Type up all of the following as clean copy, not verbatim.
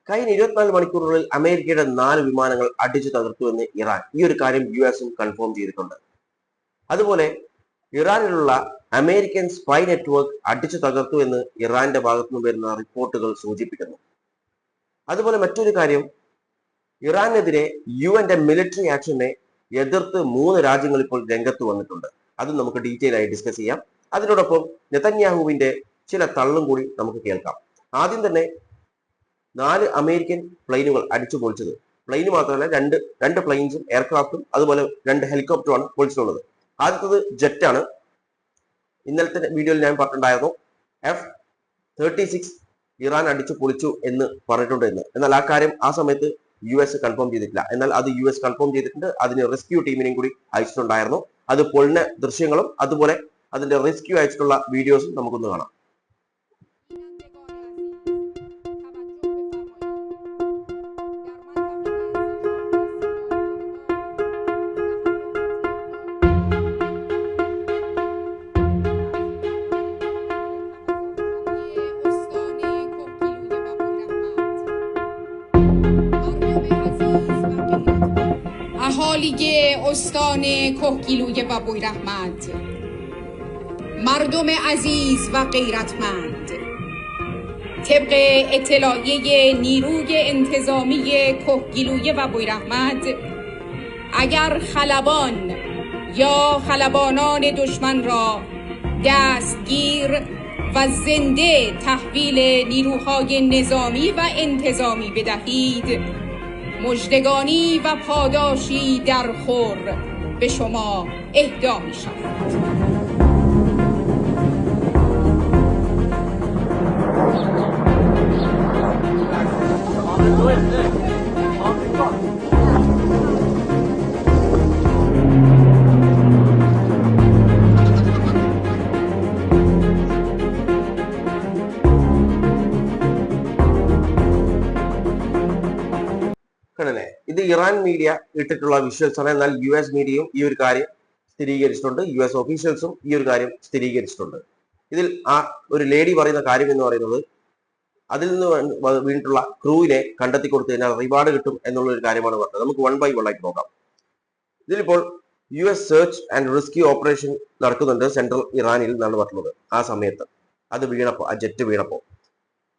കഴിഞ്ഞ 24 മണിക്കൂറുകളിൽ അമേരിക്കയുടെ 4 വിമാനങ്ങൾ അടിച്ചു തകർത്തുവെന്ന് ഇറാൻ. ഈ ഒരു കാര്യം യുഎസും കൺഫേം ചെയ്തിട്ടുണ്ട്. അതുപോലെ ഇറാനിലുള്ള അമേരിക്കൻ സ്പൈ നെറ്റ്വർക്ക് അടിച്ചു തകർത്തു എന്ന് ഇറാന്റെ ഭാഗത്തു നിന്ന് വരുന്ന റിപ്പോർട്ടുകൾ സൂചിപ്പിക്കുന്നു. അതുപോലെ മറ്റൊരു കാര്യം, ഇറാനെതിരെ യുഎന്റെ മിലിറ്ററി ആക്ഷനെ എതിർത്ത് 3 രാജ്യങ്ങൾ ഇപ്പോൾ രംഗത്ത് വന്നിട്ടുണ്ട്. അത് നമുക്ക് ഡീറ്റെയിൽ ആയി ഡിസ്കസ് ചെയ്യാം. അതിനോടൊപ്പം നെതന്യാഹുവിന്റെ ചില തള്ളും കൂടി നമുക്ക് കേൾക്കാം. ആദ്യം തന്നെ 4 അമേരിക്കൻ പ്ലെയിനുകൾ അടിച്ചു പൊളിച്ചത്. പ്ലെയിന് മാത്രമല്ല, രണ്ട് പ്ലെയിൻസും എയർക്രാഫ്റ്റും അതുപോലെ 2 ഹെലികോപ്റ്ററുമാണ് പൊളിച്ചിട്ടുള്ളത്. ആദ്യത്തത് ജെറ്റാണ്. ഇന്നലത്തെ വീഡിയോയിൽ ഞാൻ പറഞ്ഞിട്ടുണ്ടായിരുന്നു F-36 ഇറാൻ അടിച്ചു പൊളിച്ചു എന്ന് പറഞ്ഞിട്ടുണ്ട് എന്ന്. എന്നാൽ ആ കാര്യം ആ സമയത്ത് US കൺഫേം ചെയ്തിട്ടില്ല. എന്നാൽ അത് US കൺഫേം ചെയ്തിട്ടുണ്ട്. അതിന് റെസ്ക്യൂ ടീമിനെയും കൂടി അയച്ചിട്ടുണ്ടായിരുന്നു. അത് പൊളിഞ്ഞ ദൃശ്യങ്ങളും അതുപോലെ അതിന്റെ റെസ്ക്യൂ അയച്ചിട്ടുള്ള വീഡിയോസും നമുക്കൊന്ന് കാണാം. اهالی استان کهگیلویه و بویراحمد، مردم عزیز و غیرتمند، طبق اطلاعیه نیروی انتظامی کهگیلویه و بویراحمد، اگر خلبان یا خلبانان دشمن را دستگیر و زنده تحویل نیروهای نظامی و انتظامی بدهید، مژدگانی و پاداشی در خور به شما اهدا می شود. ഇത് ഇറാൻ മീഡിയ ഇട്ടിട്ടുള്ള വിഷ്വൽസ് ആണ്. എന്നാൽ US മീഡിയയും ഈ ഒരു കാര്യം സ്ഥിരീകരിച്ചിട്ടുണ്ട്. US ഒഫീഷ്യൽസും ഈ ഒരു കാര്യം സ്ഥിരീകരിച്ചിട്ടുണ്ട്. ഇതിൽ ആ ഒരു ലേഡി പറയുന്ന കാര്യം എന്ന് പറയുന്നത്, അതിൽ നിന്ന് വീണിട്ടുള്ള ക്രൂവിനെ കണ്ടെത്തി കൊടുത്തു കഴിഞ്ഞാൽ റിവാർഡ് കിട്ടും എന്നുള്ള ഒരു കാര്യമാണ് പറഞ്ഞത്. നമുക്ക് 1 by 1 ആയിട്ട് നോക്കാം. ഇതിലിപ്പോൾ US search and rescue operation നടക്കുന്നുണ്ട് സെൻട്രൽ ഇറാനിൽ എന്നാണ് പറഞ്ഞത്. ആ സമയത്ത് അത് വീണപ്പോ, ആ ജെറ്റ് വീണപ്പോ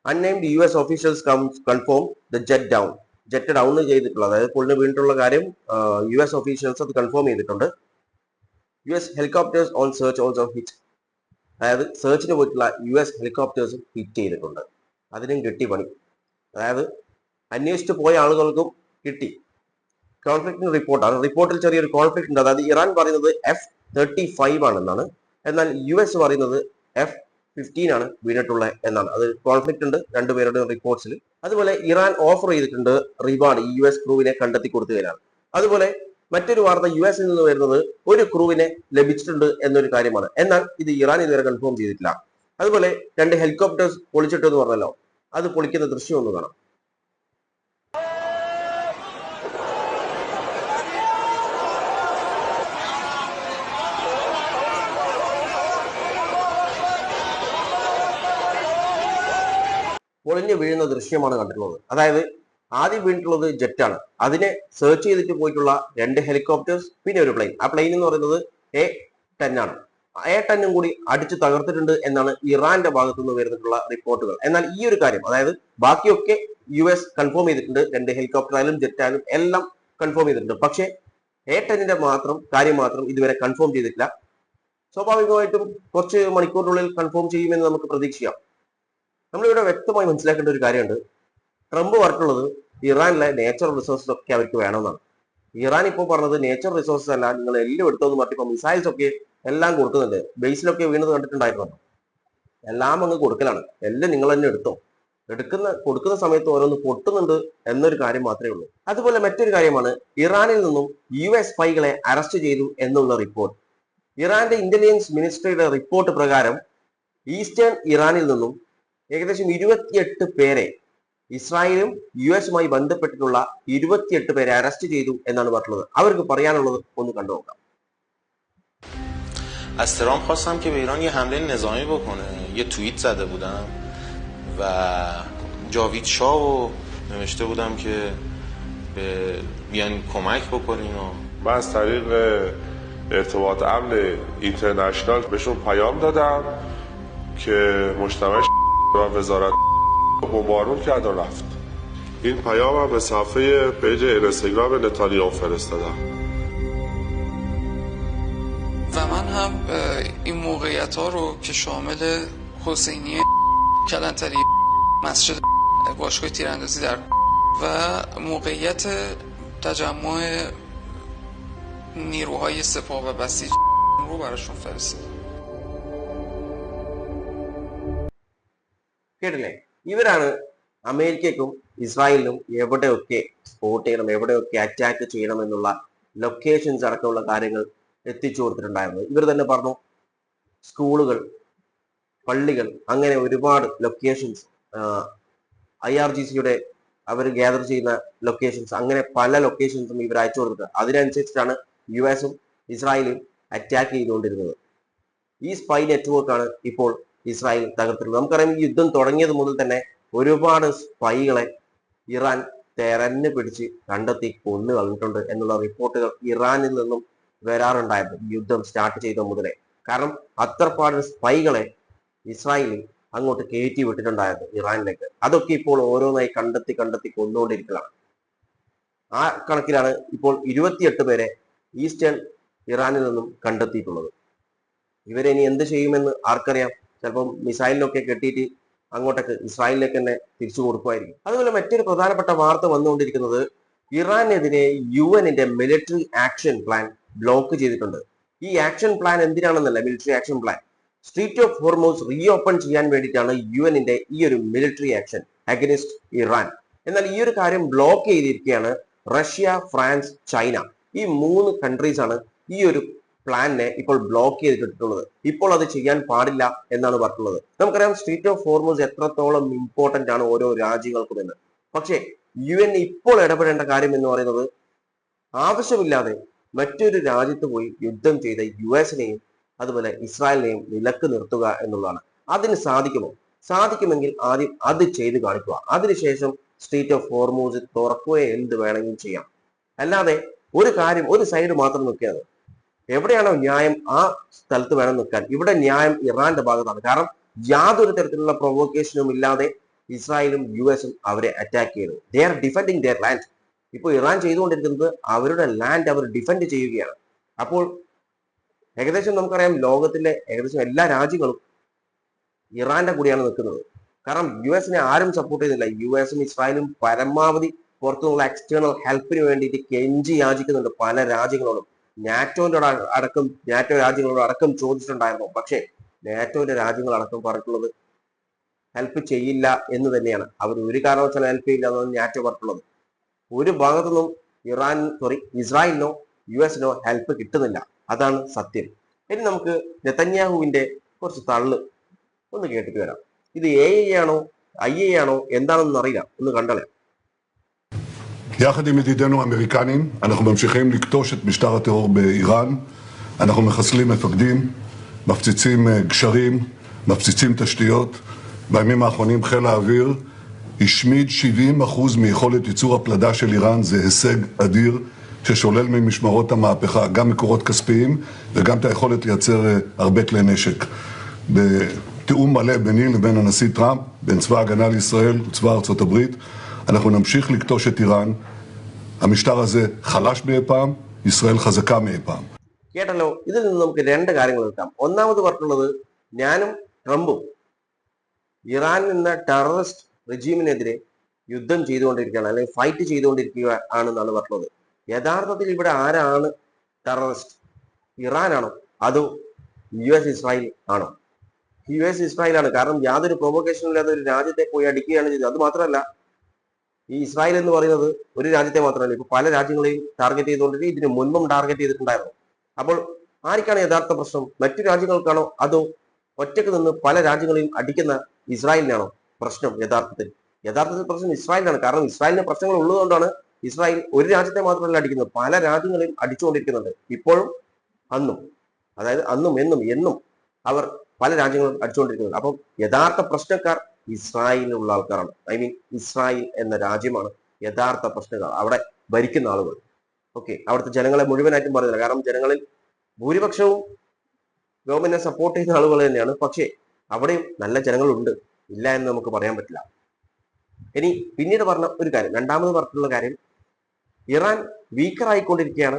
unnamed US officials confirm the jet down. Jet down ചെയ്തിട്ടുള്ള, അതായത് പൊളിന് വീണിട്ടുള്ള കാര്യം US ഒഫീഷ്യൽസ് അത് കൺഫേം ചെയ്തിട്ടുണ്ട്. US helicopters on search also hit. അതായത് സെർച്ചിന് പോയിട്ടുള്ള US ഹെലികോപ്റ്റേഴ്സും ഹിറ്റ് ചെയ്തിട്ടുണ്ട്. അതിനും കിട്ടി പണി. അതായത് അന്വേഷിച്ച് പോയ ആളുകൾക്കും കിട്ടി. കോൺഫ്ലിക്റ്റിന് റിപ്പോർട്ടാണ്. റിപ്പോർട്ടിൽ ചെറിയൊരു കോൺഫ്ലിക്റ്റ് ഉണ്ട്. അതായത് ഇറാൻ പറയുന്നത് F-35 ആണെന്നാണ്. എന്നാൽ US പറയുന്നത് F-15 ആണ് വീണിട്ടുള്ളത് എന്നാണ്. അത് കോൺഫ്ലിക്റ്റ് ഉണ്ട് രണ്ടുപേരുടെ റിപ്പോർട്ട്സിൽ. അതുപോലെ ഇറാൻ ഓഫർ ചെയ്തിട്ടുണ്ട് റിവാർഡ് US ക്രൂവിനെ കണ്ടെത്തി കൊടുത്തു കഴിഞ്ഞാൽ. അതുപോലെ മറ്റൊരു വാർത്ത US നിന്ന് വരുന്നത് ഒരു ക്രൂവിനെ ലഭിച്ചിട്ടുണ്ട് എന്നൊരു കാര്യമാണ്. എന്നാൽ ഇത് ഇറാൻ ഇതുവരെ കൺഫേം ചെയ്തിട്ടില്ല. അതുപോലെ 2 ഹെലികോപ്റ്റേഴ്സ് പൊളിച്ചിട്ടു എന്ന് പറഞ്ഞല്ലോ, അത് പൊളിക്കുന്ന ദൃശ്യം ഒന്ന് കാണാം. പൊളിഞ്ഞു വീഴുന്ന ദൃശ്യമാണ് കണ്ടിട്ടുള്ളത്. അതായത് ആദ്യം വീണിട്ടുള്ളത് ജെറ്റാണ്. അതിനെ സെർച്ച് ചെയ്തിട്ട് പോയിട്ടുള്ള 2 ഹെലികോപ്റ്റേഴ്സ്, പിന്നെ ഒരു പ്ലെയിൻ. ആ പ്ലെയിൻ എന്ന് പറയുന്നത് A-10 ആണ്. A-10 കൂടി അടിച്ചു തകർത്തിട്ടുണ്ട് എന്നാണ് ഇറാന്റെ ഭാഗത്തു നിന്ന് വരുന്നിട്ടുള്ള റിപ്പോർട്ടുകൾ. എന്നാൽ ഈ ഒരു കാര്യം, അതായത് ബാക്കിയൊക്കെ US കൺഫേം ചെയ്തിട്ടുണ്ട്. 2 ഹെലികോപ്റ്റർ ആയാലും ജെറ്റ് ആയാലും എല്ലാം കൺഫേം ചെയ്തിട്ടുണ്ട്. പക്ഷേ A-10ന്റെ കാര്യം മാത്രം ഇതുവരെ കൺഫേം ചെയ്തിട്ടില്ല. സ്വാഭാവികമായിട്ടും കുറച്ച് മണിക്കൂറിനുള്ളിൽ കൺഫേം ചെയ്യുമെന്ന് നമുക്ക് പ്രതീക്ഷിക്കാം. നമ്മളിവിടെ വ്യക്തമായി മനസ്സിലാക്കേണ്ട ഒരു കാര്യമുണ്ട്. ട്രംപ് പറഞ്ഞിട്ടുള്ളത് ഇറാനിലെ നേച്ചുറൽ റിസോഴ്സസ് ഒക്കെ അവർക്ക് വേണമെന്നാണ്. ഇറാൻ ഇപ്പോൾ പറഞ്ഞത് നേച്ചുറൽ റിസോഴ്സസ് അല്ല, നിങ്ങൾ എല്ലാം എടുത്തോന്ന് പറഞ്ഞിപ്പോ മിസൈൽസ് ഒക്കെ എല്ലാം കൊടുക്കുന്നുണ്ട്. ബേസിലൊക്കെ വീണത് കണ്ടിട്ടുണ്ടായിരുന്നു. എല്ലാം അങ്ങ് കൊടുക്കലാണ്. എല്ലാം നിങ്ങൾ തന്നെ എടുത്തോ. കൊടുക്കുന്ന സമയത്ത് ഓരോന്ന് പൊട്ടുന്നുണ്ട് എന്നൊരു കാര്യം മാത്രമേ ഉള്ളൂ. അതുപോലെ മറ്റൊരു കാര്യമാണ്, ഇറാനിൽ നിന്നും US സ്പൈകളെ അറസ്റ്റ് ചെയ്തു എന്നുള്ള റിപ്പോർട്ട്. ഇറാന്റെ ഇന്റലിജൻസ് മിനിസ്ട്രിയുടെ റിപ്പോർട്ട് പ്രകാരം ഈസ്റ്റേൺ ഇറാനിൽ നിന്നും ഏകദേശം 28 പേരെ, ഇസ്രായേലും US-മായി ബന്ധപ്പെട്ടിട്ടുള്ള 28 പേരെ അറസ്റ്റ് ചെയ്തു എന്നാണ് പറഞ്ഞത്. അവർക്ക് പറയാനുള്ളത് ഒന്ന് കണ്ടുനോക്കാം. از ترامپ خواستم که به ایران یه حمله نظامی بکنه. یه توییت زده بودم و جاوید شاه و نوشته بودم که بیان کمک بکنین و من از طریق ارتباط امن اینترنشنال بهشون پیام دادم که مجتمع و وزارت بمبارون کرد و رفت. این پیام هم به صفحه پیج اینستاگرام نتانیاهو فرستادم. و من هم این موقعیت ها رو که شامل حسینی کلانتری مسجد باشگاه تیراندازی در و موقعیت تجمع نیروهای سپاه و بسیج رو براشون فرستادم. കേട്ടില്ലേ? ഇവരാണ് അമേരിക്കയ്ക്കും ഇസ്രായേലിനും എവിടെയൊക്കെ സ്പോട്ട് ചെയ്യണം, എവിടെയൊക്കെ അറ്റാക്ക് ചെയ്യണം എന്നുള്ള ലൊക്കേഷൻസ് അടക്കമുള്ള കാര്യങ്ങൾ എത്തിച്ചു കൊടുത്തിട്ടുണ്ടായിരുന്നത്. ഇവർ തന്നെ പറഞ്ഞു സ്കൂളുകൾ, പള്ളികൾ, അങ്ങനെ ഒരുപാട് ലൊക്കേഷൻസ്, IRGCയുടെ അവർ ഗ്യാദർ ചെയ്യുന്ന ലൊക്കേഷൻസ്, അങ്ങനെ പല ലൊക്കേഷൻസും ഇവർ അയച്ചു കൊടുത്തിട്ട് അതിനനുസരിച്ചിട്ടാണ് US-ഉം ഇസ്രായേലും അറ്റാക്ക് ചെയ്തുകൊണ്ടിരുന്നത്. ഈ സ്പൈ നെറ്റ്വർക്കാണ് ഇപ്പോൾ ഇസ്രായേൽ തകർത്തിട്ടുള്ളത്. നമുക്കറിയാം ഈ യുദ്ധം തുടങ്ങിയത് മുതൽ തന്നെ ഒരുപാട് സ്പൈകളെ ഇറാൻ തെരഞ്ഞു പിടിച്ച് കണ്ടെത്തി കൊന്നു കളഞ്ഞിട്ടുണ്ട് എന്നുള്ള റിപ്പോർട്ടുകൾ ഇറാനിൽ നിന്നും വരാറുണ്ടായിരുന്നു യുദ്ധം സ്റ്റാർട്ട് ചെയ്ത മുതലേ. കാരണം അത്രപാട് സ്പൈകളെ ഇസ്രായേലിൽ അങ്ങോട്ട് കയറ്റി വിട്ടിട്ടുണ്ടായിരുന്നു ഇറാനിലേക്ക്. അതൊക്കെ ഇപ്പോൾ ഓരോന്നായി കണ്ടെത്തി കൊന്നുകൊണ്ടിരിക്കുകയാണ്. ആ കണക്കിലാണ് ഇപ്പോൾ 28 പേരെ ഈസ്റ്റേൺ ഇറാനിൽ നിന്നും കണ്ടെത്തിയിട്ടുള്ളത്. ഇവരെ ഇനി എന്ത് ചെയ്യുമെന്ന് ആർക്കറിയാം? ചിലപ്പം മിസൈലിലൊക്കെ കെട്ടിയിട്ട് അങ്ങോട്ടേക്ക് ഇസ്രായേലിലേക്ക് തന്നെ തിരിച്ചു കൊടുക്കുമായിരിക്കും. അതുപോലെ മറ്റൊരു പ്രധാനപ്പെട്ട വാർത്ത വന്നുകൊണ്ടിരിക്കുന്നത് ഇറാനെതിരെ UN-ന്റെ മിലിറ്ററി ആക്ഷൻ പ്ലാൻ ബ്ലോക്ക് ചെയ്തിട്ടുണ്ട്. ഈ ആക്ഷൻ പ്ലാൻ എന്തിനാണെന്നല്ല, military action plan strait of Hormuz reopen ചെയ്യാൻ വേണ്ടിയിട്ടാണ് UN-ന്റെ ഈ ഒരു മിലിറ്ററി ആക്ഷൻ അഗൈൻസ്റ്റ് ഇറാൻ. എന്നാൽ ഈ ഒരു കാര്യം ബ്ലോക്ക് ചെയ്തിരിക്കുകയാണ് റഷ്യ, ഫ്രാൻസ്, ചൈന. ഈ 3 കൺട്രീസ് ആണ് ഈ ഒരു പ്ലാനിനെ ഇപ്പോൾ ബ്ലോക്ക് ചെയ്തിട്ടുള്ളത്. ഇപ്പോൾ അത് ചെയ്യാൻ പാടില്ല എന്നാണ് പറഞ്ഞിട്ടുള്ളത്. നമുക്കറിയാം സ്ട്രീറ്റ് ഓഫ് ഹോർമൂസ് എത്രത്തോളം ഇമ്പോർട്ടന്റ് ആണ് ഓരോ രാജ്യങ്ങൾക്കും എന്ന്. പക്ഷേ UN ഇപ്പോൾ ഇടപെടേണ്ട കാര്യം എന്ന് പറയുന്നത് ആവശ്യമില്ലാതെ മറ്റൊരു രാജ്യത്ത് പോയി യുദ്ധം ചെയ്ത US-നെയും അതുപോലെ ഇസ്രായേലിനെയും നിലക്ക് നിർത്തുക എന്നുള്ളതാണ്. അതിന് സാധിക്കുമോ? സാധിക്കുമെങ്കിൽ ആദ്യം അത് ചെയ്ത് കാണിക്കുക. അതിനുശേഷം സ്ട്രീറ്റ് ഓഫ് ഹോർമൂസ് തുറക്കുകയോ എന്ത് വേണമെങ്കിലും ചെയ്യാം. അല്ലാതെ ഒരു കാര്യം ഒരു സൈഡ് മാത്രം നോക്കിയത് എവിടെയാണോ ന്യായം ആ സ്ഥലത്ത് വേണം നിൽക്കാൻ. ഇവിടെ ന്യായം ഇറാന്റെ ഭാഗത്താണ്. കാരണം യാതൊരു തരത്തിലുള്ള പ്രൊവോക്കേഷനും ഇല്ലാതെ ഇസ്രായേലും US-ഉം അവരെ അറ്റാക്ക് ചെയ്തു. They are defending their land. ഇപ്പോൾ ഇറാൻ ചെയ്തുകൊണ്ടിരിക്കുന്നത് അവരുടെ ലാൻഡ് അവർ ഡിഫെൻഡ് ചെയ്യുകയാണ്. അപ്പോൾ ഏകദേശം നമുക്കറിയാം ലോകത്തിലെ ഏകദേശം എല്ലാ രാജ്യങ്ങളും ഇറാന്റെ കൂടെയാണ് നിൽക്കുന്നത്. കാരണം US-നെ ആരും സപ്പോർട്ട് ചെയ്യുന്നില്ല. US-ഉം ഇസ്രായേലും പരമാവധി പുറത്തുനിന്നുള്ള എക്സ്റ്റേണൽ ഹെൽപ്പിന് വേണ്ടിയിട്ട് കെഞ്ചി യാചിക്കുന്നുണ്ട് പല രാജ്യങ്ങളോടും. നാറ്റോ രാജ്യങ്ങളോട് അടക്കം ചോദിച്ചിട്ടുണ്ടായിരുന്നു. പക്ഷേ നാറ്റോന്റെ രാജ്യങ്ങളടക്കം പറഞ്ഞിട്ടുള്ളത് ഹെൽപ്പ് ചെയ്യില്ല എന്ന് തന്നെയാണ്. അവർ ഒരു കാരണവശാലും ഹെൽപ്പ് ചെയ്യില്ല എന്നാണ് നാറ്റോ പറഞ്ഞിട്ടുള്ളത്. ഒരു ഭാഗത്തുനിന്നും ഇസ്രായേലിനോ US-നോ ഹെൽപ്പ് കിട്ടുന്നില്ല. അതാണ് സത്യം. ഇനി നമുക്ക് നെതന്യാഹുവിന്റെ കുറച്ച് തള്ള് ഒന്ന് കേട്ടിട്ട് വരാം. ഇത് AI ആണോ IA ആണോ എന്താണെന്ന് അറിയില്ല, ഒന്ന് കണ്ടളെ. יחד עם ידידינו האמריקנים, אנחנו ממשיכים לקטוש את משטר הטרור באיראן. אנחנו מחסלים מפקדים, מפציצים גשרים, מפציצים תשתיות. בימים האחרונים חיל האוויר השמיד 70% מיכולת ייצור הפלדה של איראן. זה הישג אדיר ששולל ממשמרות המהפכה גם מקורות כספיים וגם את היכולת לייצר הרבה כלי נשק. בתיאום מלא ביני לבין הנשיא טראמפ, בין צבא ההגנה לישראל וצבא ארצות הברית, אנחנו נמשיך לקטוש את איראן. המשטר הזה חלש מאי פעם, ישראל חזקה מאי פעם. കേട്ടല്ലോ, ഇതിൽ നിന്ന് നമുക്ക് 2 കാര്യങ്ങൾ എടുക്കാം. ഒന്നാമത് പറഞ്ഞിട്ടുള്ളത് ഞാനും ട്രംപും ഇറാൻ എന്ന ടെററിസ്റ്റ് റെജീമിനെതിരെ യുദ്ധം ചെയ്തുകൊണ്ടിരിക്കുകയാണ്, അല്ലെങ്കിൽ ഫൈറ്റ് ചെയ്തുകൊണ്ടിരിക്കുക ആണെന്നാണ് പറഞ്ഞത്. യഥാർത്ഥത്തിൽ ഇവിടെ ആരാണ് ടെററിസ്റ്റ്? ഇറാനാണോ അതോ US ഇസ്രായേൽ ആണോ? US ഇസ്രായേൽ ആണ്. കാരണം യാതൊരു പ്രൊവോക്കേഷനും ഇല്ലാതെ ഒരു രാജ്യത്തെ പോയി അടിക്കുകയാണ് ചെയ്തത്. അത് മാത്രമല്ല, ഈ ഇസ്രായേൽ എന്ന് പറയുന്നത് ഒരു രാജ്യത്തെ മാത്രമല്ല, ഇപ്പൊ പല രാജ്യങ്ങളെയും ടാർഗറ്റ് ചെയ്തുകൊണ്ടിരിക്കും. ഇതിന് മുൻപും ടാർഗറ്റ് ചെയ്തിട്ടുണ്ടായിരുന്നു. അപ്പോൾ ആർക്കാണ് യഥാർത്ഥ പ്രശ്നം? മറ്റു രാജ്യങ്ങൾക്കാണോ അതോ ഒറ്റക്ക് നിന്ന് പല രാജ്യങ്ങളെയും അടിക്കുന്ന ഇസ്രായേലിനാണോ പ്രശ്നം? യഥാർത്ഥത്തിൽ പ്രശ്നം ഇസ്രായേലിനാണ്. കാരണം ഇസ്രായേലിന് പ്രശ്നങ്ങൾ ഉള്ളതുകൊണ്ടാണ് ഇസ്രായേൽ ഒരു രാജ്യത്തെ മാത്രമല്ല അടിക്കുന്നത്, പല രാജ്യങ്ങളെയും അടിച്ചുകൊണ്ടിരിക്കുന്നുണ്ട്. ഇപ്പോഴും അന്നും, അതായത് അന്നും എന്നും അവർ പല രാജ്യങ്ങളും അടിച്ചുകൊണ്ടിരിക്കുന്നുണ്ട്. അപ്പം യഥാർത്ഥ പ്രശ്നക്കാർ ഇസ്രായേലിലുള്ള ആൾക്കാരാണ്. ഐ മീൻ ഇസ്രായേൽ എന്ന രാജ്യമാണ് യഥാർത്ഥ പ്രശ്നങ്ങൾ, അവിടെ ഭരിക്കുന്ന ആളുകൾ. ഓക്കെ, അവിടുത്തെ ജനങ്ങളെ മുഴുവനായിട്ടും പറയുന്നില്ല, കാരണം ജനങ്ങളിൽ ഭൂരിപക്ഷവും ഗവൺമെന്റിനെ സപ്പോർട്ട് ചെയ്യുന്ന ആളുകൾ തന്നെയാണ്. പക്ഷേ അവിടെയും നല്ല ജനങ്ങളുണ്ട്, ഇല്ല എന്ന് നമുക്ക് പറയാൻ പറ്റില്ല. ഇനി പിന്നീട് പറഞ്ഞ ഒരു കാര്യം, രണ്ടാമത് പറഞ്ഞിട്ടുള്ള കാര്യം, ഇറാൻ വീക്കർ ആയിക്കൊണ്ടിരിക്കുകയാണ്,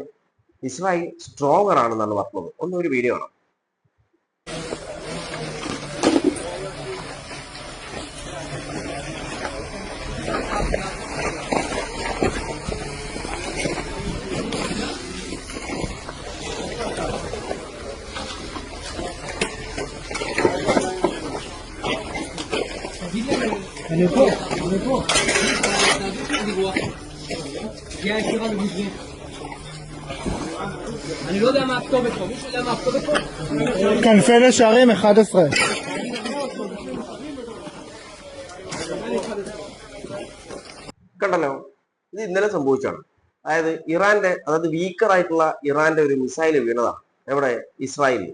ഇസ്രായേൽ സ്ട്രോങ്ങർ ആണെന്നാണ് പറഞ്ഞത്. ഒന്നൊരു വീഡിയോ ആണ്. אני לא יודע מה הכתובת פה, מישהו יודע מה הכתובת פה? כנפי נשרים 11. കണ്ടല്ലോ, ഇത് ഇന്നലെ സംഭവിച്ചാണ്. അതായത് അതായത് വീക്കർ ആയിട്ടുള്ള ഇറാന്റെ ഒരു മിസൈൽ വീണതാണ് എവിടെ, ഇസ്രായേലിൽ.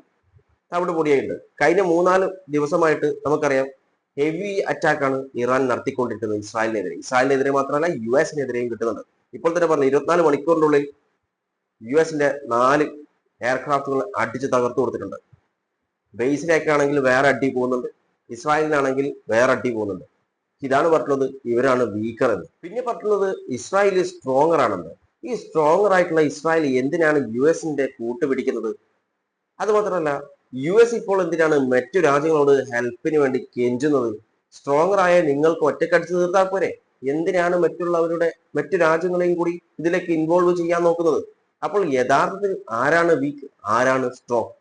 തവിട് പൊടിയായിട്ടുണ്ട്. കഴിഞ്ഞ 3-4 ദിവസമായിട്ട് നമുക്കറിയാം ഹെവി അറ്റാക്കാണ് ഇറാൻ നടത്തിക്കൊണ്ടിരിക്കുന്നത് ഇസ്രായേലിനെതിരെ മാത്രമല്ല US-നെതിരെയും കിട്ടുന്നുണ്ട്. ഇപ്പോൾ തന്നെ പറഞ്ഞു 24 മണിക്കൂറിനുള്ളിൽ US-ന്റെ 4 എയർക്രാഫ്റ്റുകൾ അടിച്ച് തകർത്തു കൊടുത്തിട്ടുണ്ട്. ബേസിലേക്കാണെങ്കിൽ വേറെ അടി പോകുന്നുണ്ട്, ഇസ്രായേലിനാണെങ്കിൽ വേറെ അടി പോകുന്നുണ്ട്. ഇതാണ് പറഞ്ഞത് ഇവരാണ് വീക്കർ എന്ന്. പിന്നെ പറഞ്ഞത് ഇസ്രായേൽ സ്ട്രോങ്ങർ ആണെന്ന്. ഈ സ്ട്രോങ്ങർ ആയിട്ടുള്ള ഇസ്രായേൽ എന്തിനാണ് US-ന്റെ കൂട്ടുപിടിക്കുന്നത്? അത് മാത്രമല്ല, US ഇപ്പോൾ എന്തിനാണ് മറ്റു രാജ്യങ്ങളോട് ഹെൽപ്പിന് വേണ്ടി കെഞ്ചുന്നത്? സ്ട്രോങ്ങർ ആയ നിങ്ങൾക്ക് ഒറ്റക്കടിച്ച് തീർത്താൽ പോരെ? എന്തിനാണ് മറ്റു രാജ്യങ്ങളെയും കൂടി ഇതിലേക്ക് ഇൻവോൾവ് ചെയ്യാൻ നോക്കുന്നത്? അപ്പോൾ യഥാർത്ഥത്തിൽ ആരാണ് വീക്ക്, ആരാണ് സ്ട്രോങ്?